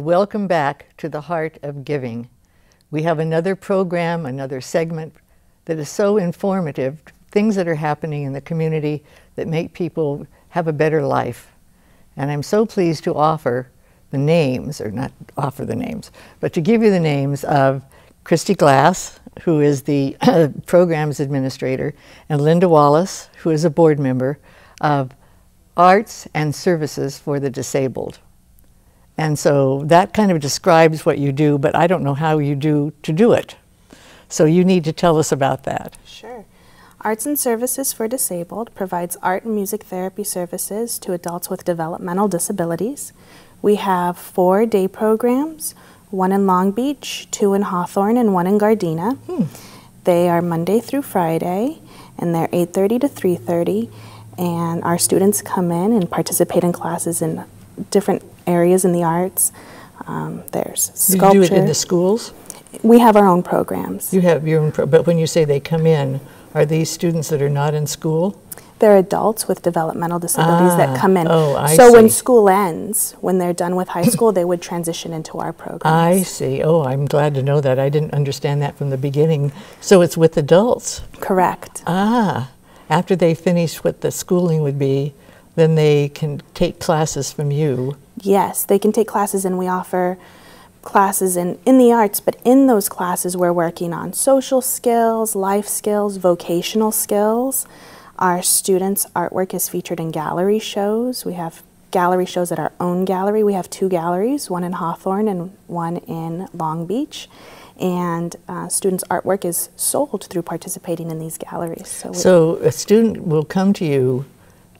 welcome back to the Heart of Giving. We have another program, another segment that is so informative, things that are happening in the community that make people have a better life. And I'm so pleased to offer the names, or not offer the names, but to give you the names of Christy Glass, who is the programs administrator, and Linda Wallace, who is a board member of Arts and Services for the Disabled. And so that kind of describes what you do, but I don't know how you do to do it. So you need to tell us about that. Sure. Arts and Services for Disabled provides art and music therapy services to adults with developmental disabilities. We have 4 day programs, 1 in Long Beach, 2 in Hawthorne, and 1 in Gardena. They are Monday through Friday, and they're 8:30 to 3:30, and our students come in and participate in classes in different areas in the arts. There's sculpture. Do you do it in the schools? We have our own programs. You have your own, but when you say they come in, are these students that are not in school? They're adults with developmental disabilities that come in. Oh, I so see. when school ends, when they're done with high school, they would transition into our programs. I see. Oh, I'm glad to know that. I didn't understand that from the beginning. So it's with adults? Correct. Ah, after they finish what the schooling would be, then they can take classes from you. Yes, they can take classes, and we offer classes in the arts, but in those classes we're working on social skills, life skills, vocational skills. Our students' artwork is featured in gallery shows. We have gallery shows at our own gallery. We have 2 galleries, one in Hawthorne and one in Long Beach. And students' artwork is sold through participating in these galleries. So a student will come to you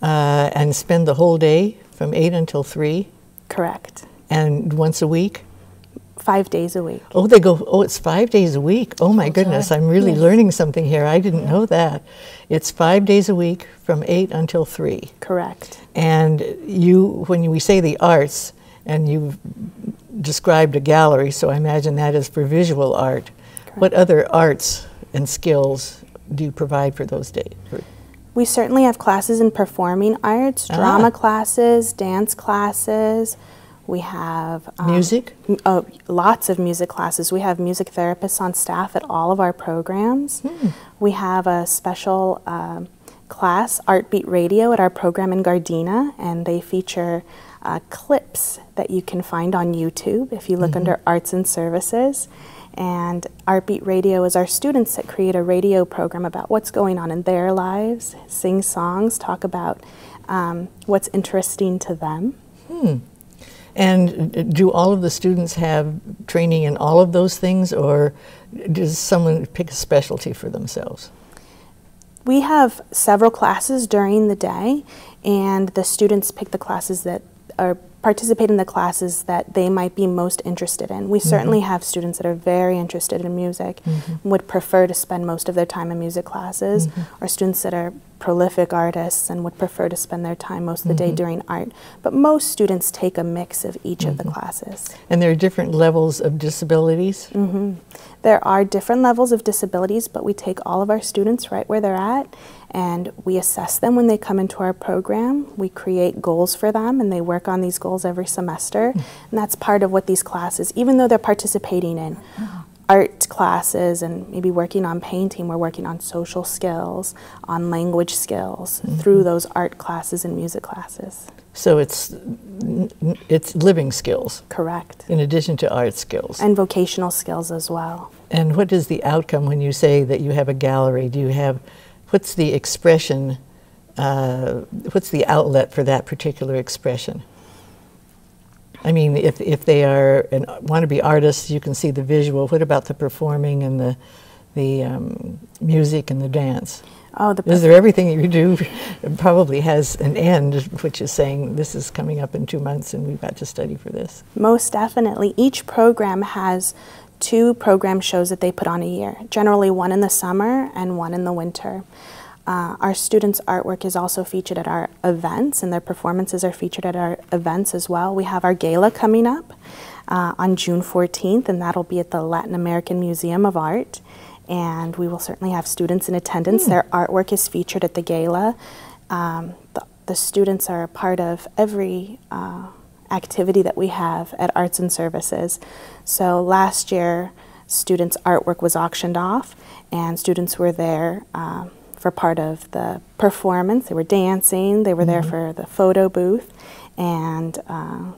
and spend the whole day from 8 until 3? Correct. And once a week? 5 days a week. Oh, it's 5 days a week. Oh my goodness, I'm really learning something here. I didn't know that. It's 5 days a week from 8 until 3. Correct. And when we say the arts, and you've described a gallery, so I imagine that is for visual art. Correct. What other arts and skills do you provide for those days? We certainly have classes in performing arts, drama classes, dance classes. We have music? Lots of music classes. We have music therapists on staff at all of our programs. We have a special class, Art Beat Radio, at our program in Gardena, and they feature clips that you can find on YouTube if you look under Arts and Services. And Art Beat Radio is our students that create a radio program about what's going on in their lives, sing songs, talk about what's interesting to them. And do all of the students have training in all of those things, or does someone pick a specialty for themselves? We have several classes during the day, and the students pick the classes that are participate in the classes that they might be most interested in. We certainly have students that are very interested in music and would prefer to spend most of their time in music classes, or students that are prolific artists and would prefer to spend their time most of the day doing art. But most students take a mix of each of the classes. And there are different levels of disabilities? There are different levels of disabilities, but we take all of our students right where they're at, and we assess them when they come into our program. We create goals for them, and they work on these goals every semester. And that's part of what these classes, even though they're participating in art classes and maybe working on painting, we're working on social skills, on language skills through those art classes and music classes. So it's living skills. Correct. In addition to art skills. And vocational skills as well. And what is the outcome when you say that you have a gallery? Do you have, what's the expression, what's the outlet for that particular expression? I mean, if they are want to be artists, you can see the visual. What about the performing and the music and the dance? Is there everything you do probably has an end, which is saying this is coming up in 2 months and we've got to study for this? Most definitely. Each program has 2 program shows that they put on a year, generally 1 in the summer and 1 in the winter. Our students' artwork is also featured at our events, and their performances are featured at our events as well. We have our gala coming up on June 14th, and that'll be at the Latin American Museum of Art. And we will certainly have students in attendance. Their artwork is featured at the gala. The students are a part of every activity that we have at Arts and Services. So last year, students' artwork was auctioned off, and students were there for part of the performance. They were dancing, they were there for the photo booth, and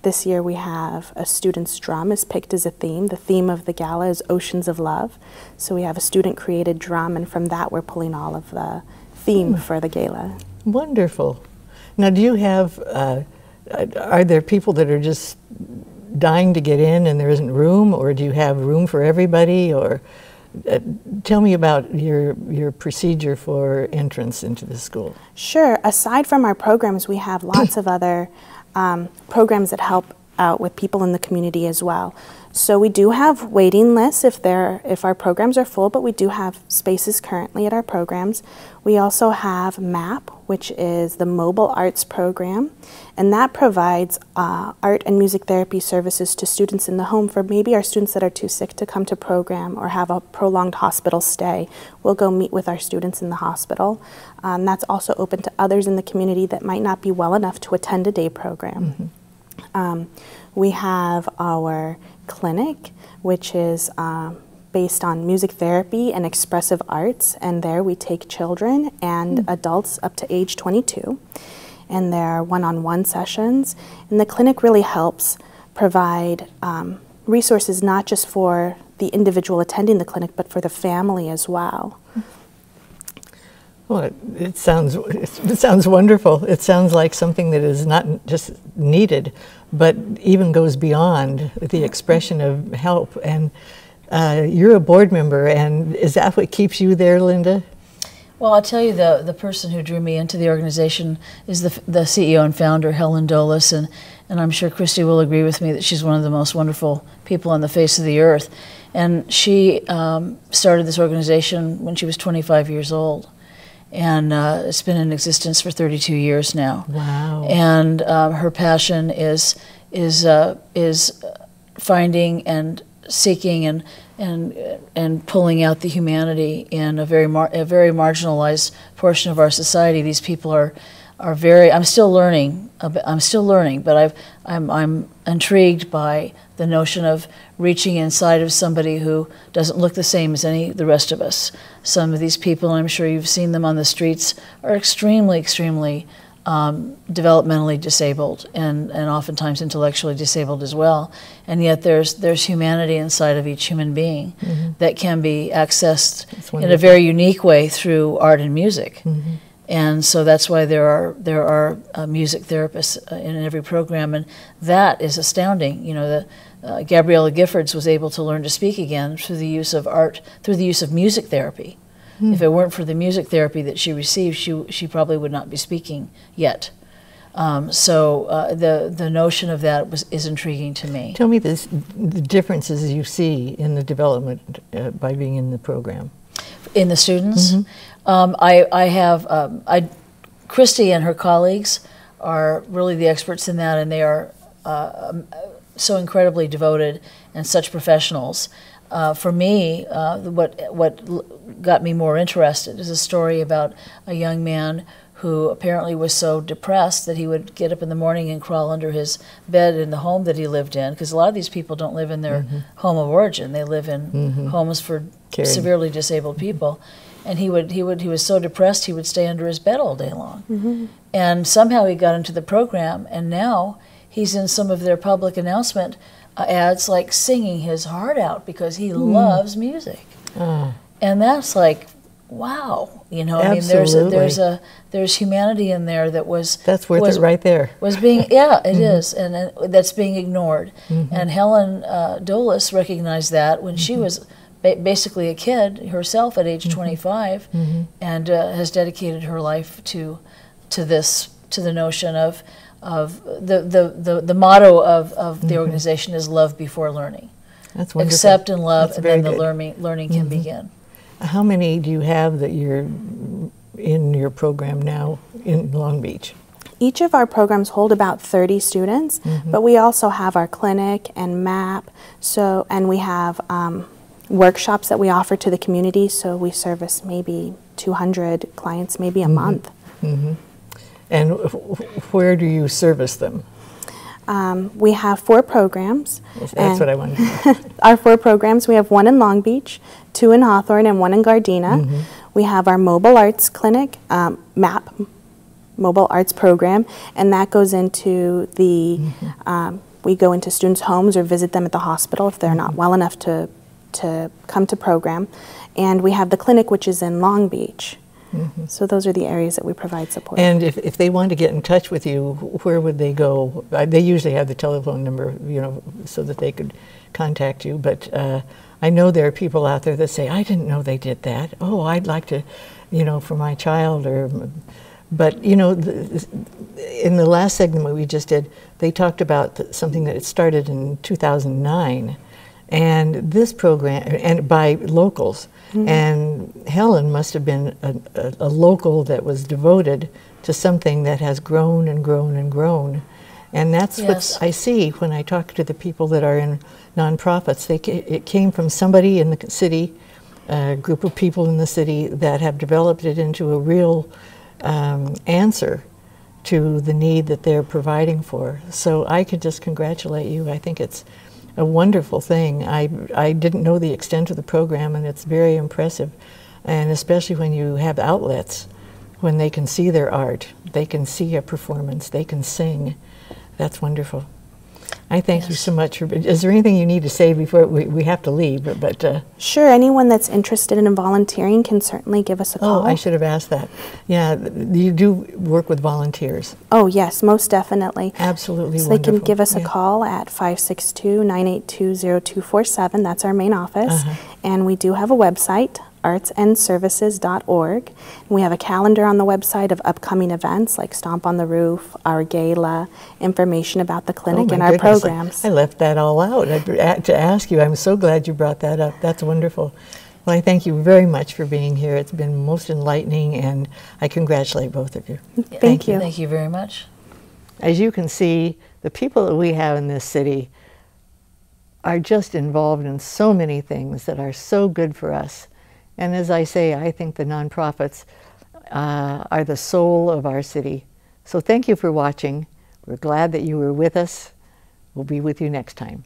this year we have a student's drum is picked as a theme. The theme of the gala is Oceans of Love. So we have a student-created drum, and from that we're pulling all of the theme for the gala. Wonderful. Now, do you have, are there people that are just dying to get in and there isn't room, or do you have room for everybody? Or tell me about your procedure for entrance into the school. Sure. Aside from our programs, we have lots of other programs that help out with people in the community as well. So we do have waiting lists if our programs are full, but we do have spaces currently at our programs. We also have MAP, which is the Mobile Arts Program, and that provides art and music therapy services to students in the home for maybe our students that are too sick to come to program or have a prolonged hospital stay. We'll go meet with our students in the hospital. That's also open to others in the community that might not be well enough to attend a day program. We have our clinic, which is based on music therapy and expressive arts, and there we take children and adults up to age 22, and there are one-on-one sessions, and the clinic really helps provide resources not just for the individual attending the clinic, but for the family as well. Well, it sounds wonderful. It sounds like something that is not just needed, but even goes beyond the expression of help. And you're a board member, and is that what keeps you there, Linda? Well, I'll tell you, the person who drew me into the organization is the CEO and founder, Helen Dulles, and I'm sure Christy will agree with me that she's one of the most wonderful people on the face of the earth. And she started this organization when she was 25 years old. And it's been in existence for 32 years now. Wow! And her passion is finding and seeking and pulling out the humanity in a very marginalized portion of our society. These people are very. I'm still learning, but I'm intrigued by the notion of reaching inside of somebody who doesn't look the same as the rest of us. Some of these people, and I'm sure you've seen them on the streets, are extremely developmentally disabled and oftentimes intellectually disabled as well. And yet there's humanity inside of each human being that can be accessed in a very unique way through art and music. And so that's why there are music therapists in every program, and that is astounding. You know, Gabriella Giffords was able to learn to speak again through the use of art, through the use of music therapy. If it weren't for the music therapy that she received, she probably would not be speaking yet. So the notion of that is intriguing to me. Tell me the differences you see in the development by being in the program. In the students? Christy and her colleagues are really the experts in that, and they are so incredibly devoted and such professionals. For me, what got me more interested is a story about a young man who apparently was so depressed that he would get up in the morning and crawl under his bed in the home that he lived in, because a lot of these people don't live in their home of origin. They live in homes for severely disabled people. And he was so depressed he would stay under his bed all day long. And somehow he got into the program, and now he's in some of their public announcement ads, like singing his heart out because he loves music. And that's like, wow, you know. Absolutely. I mean, there's humanity in there that that's worth it right there. Was being it is, and that's being ignored. And Helen Dulles recognized that when she was basically a kid herself at age 25, and has dedicated her life to the notion of the motto of the organization is love before learning. That's wonderful. Accept and love, and then the good. learning can begin. How many do you have that you're in your program now in Long Beach? Each of our programs hold about 30 students, but we also have our clinic and MAP, and we have workshops that we offer to the community, so we service maybe 200 clients maybe a month. And where do you service them? We have 4 programs. Yes, that's what I wanted to know. Our 4 programs, we have 1 in Long Beach, 2 in Hawthorne, and 1 in Gardena. We have our mobile arts clinic, MAP, mobile arts program, and that goes into the, we go into students' homes or visit them at the hospital if they're not well enough to come to program. And we have the clinic, which is in Long Beach. So those are the areas that we provide support. And if they want to get in touch with you, where would they go? They usually have the telephone number, you know, so that they could contact you. But I know there are people out there that say, I didn't know they did that. Oh, I'd like to, you know, for my child. But, you know, in the last segment we just did, they talked about something that started in 2009. And this program, and by locals, and Helen must have been a local that was devoted to something that has grown and grown and grown. And that's what I see when I talk to the people that are in nonprofits. It came from somebody in the city, a group of people in the city that have developed it into a real answer to the need that they're providing for. So I could just congratulate you. I think it's a wonderful thing. I didn't know the extent of the program, and it's very impressive. And especially when you have outlets, when they can see their art, they can see a performance, they can sing. That's wonderful. I thank you so much. Is there anything you need to say before we have to leave? Sure, anyone that's interested in volunteering can certainly give us a call. Oh, I should have asked that. Yeah, you do work with volunteers. Oh, yes, most definitely. Absolutely so wonderful. They can give us a call at 562-982-0247. That's our main office. And we do have a website, artsandservices.org. We have a calendar on the website of upcoming events like Stomp on the Roof, our gala, information about the clinic and our programs. I left that all out to ask you. I'm so glad you brought that up. That's wonderful. Well, I thank you very much for being here. It's been most enlightening, and I congratulate both of you. Thank you. Thank you very much. As you can see, the people that we have in this city are just involved in so many things that are so good for us. And as I say, I think the nonprofits are the soul of our city. So thank you for watching. We're glad that you were with us. We'll be with you next time.